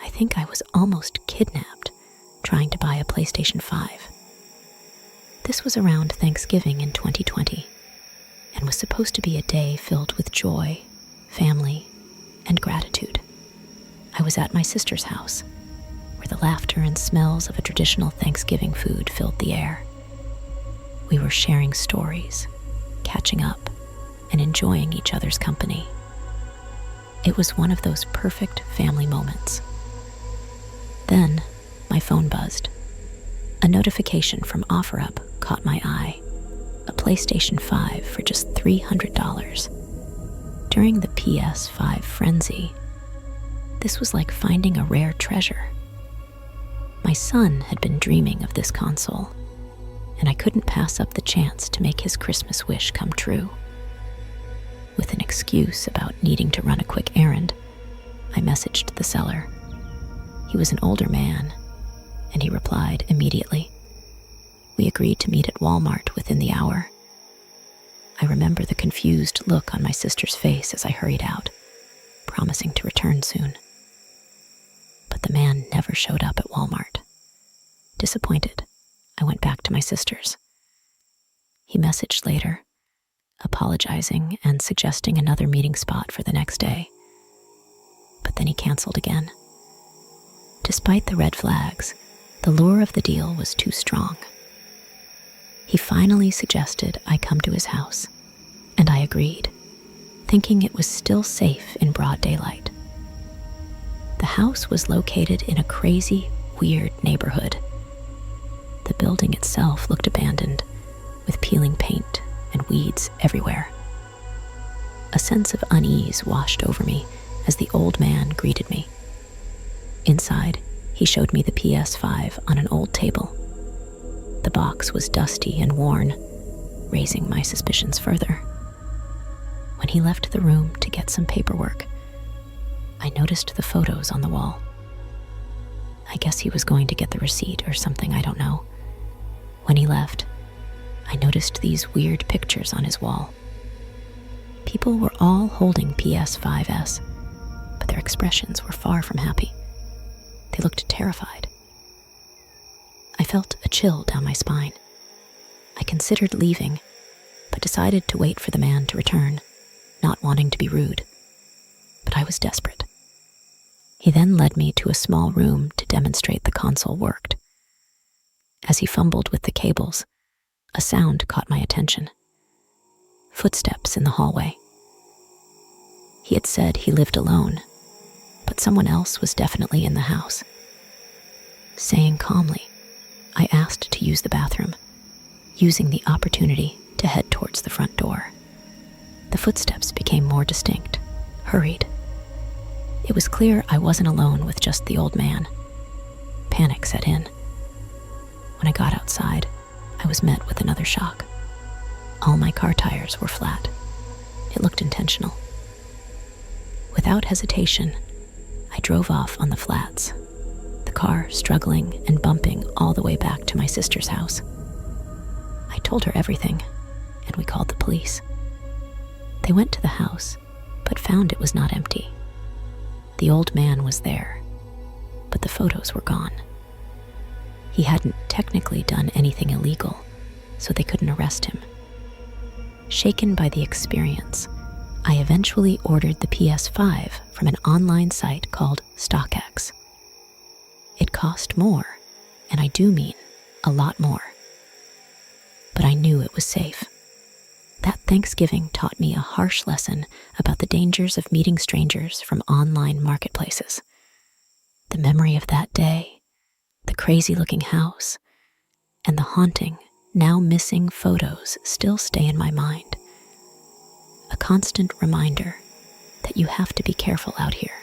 I think I was almost kidnapped trying to buy a PlayStation 5. This was around Thanksgiving in 2020 and was supposed to be a day filled with joy, family, and gratitude. I was at my sister's house, where the laughter and smells of a traditional Thanksgiving food filled the air. We were sharing stories, catching up, and enjoying each other's company. It was one of those perfect family moments. Then, my phone buzzed. A notification from OfferUp caught my eye. A PlayStation 5 for just $300. During the PS5 frenzy, this was like finding a rare treasure. My son had been dreaming of this console, and I couldn't pass up the chance to make his Christmas wish come true. With an excuse about needing to run a quick errand, I messaged the seller. He was an older man, and he replied immediately. We agreed to meet at Walmart within the hour. I remember the confused look on my sister's face as I hurried out, promising to return soon. But the man never showed up at Walmart. Disappointed, I went back to my sister's. He messaged later, apologizing and suggesting another meeting spot for the next day. But then he canceled again. Despite the red flags, the lure of the deal was too strong. He finally suggested I come to his house, and I agreed, thinking it was still safe in broad daylight. The house was located in a crazy, weird neighborhood. The building itself looked abandoned, with peeling paint and weeds everywhere. A sense of unease washed over me as the old man greeted me. Inside, he showed me the PS5 on an old table. The box was dusty and worn, raising my suspicions further. When he left the room to get some paperwork, I noticed the photos on the wall. I guess he was going to get the receipt or something, I don't know. When he left, I noticed these weird pictures on his wall. People were all holding PS5s, but their expressions were far from happy. They looked terrified. I felt a chill down my spine. I considered leaving, but decided to wait for the man to return, not wanting to be rude. But I was desperate. He then led me to a small room to demonstrate the console worked. As he fumbled with the cables, a sound caught my attention. Footsteps in the hallway. He had said he lived alone, but someone else was definitely in the house. Saying calmly, I asked to use the bathroom, using the opportunity to head towards the front door. The footsteps became more distinct, hurried. It was clear I wasn't alone with just the old man. Panic set in. When I got outside, I was met with another shock. All my car tires were flat. It looked intentional. Without hesitation, I drove off on the flats, the car struggling and bumping all the way back to my sister's house. I told her everything, and we called the police. They went to the house, but found it was not empty. The old man was there, but the photos were gone. He hadn't technically done anything illegal, so they couldn't arrest him. Shaken by the experience, I eventually ordered the PS5 from an online site called StockX. It cost more, and I do mean a lot more. But I knew it was safe. That Thanksgiving taught me a harsh lesson about the dangers of meeting strangers from online marketplaces. The memory of that day, the crazy-looking house, and the haunting, now missing photos still stay in my mind. A constant reminder that you have to be careful out here.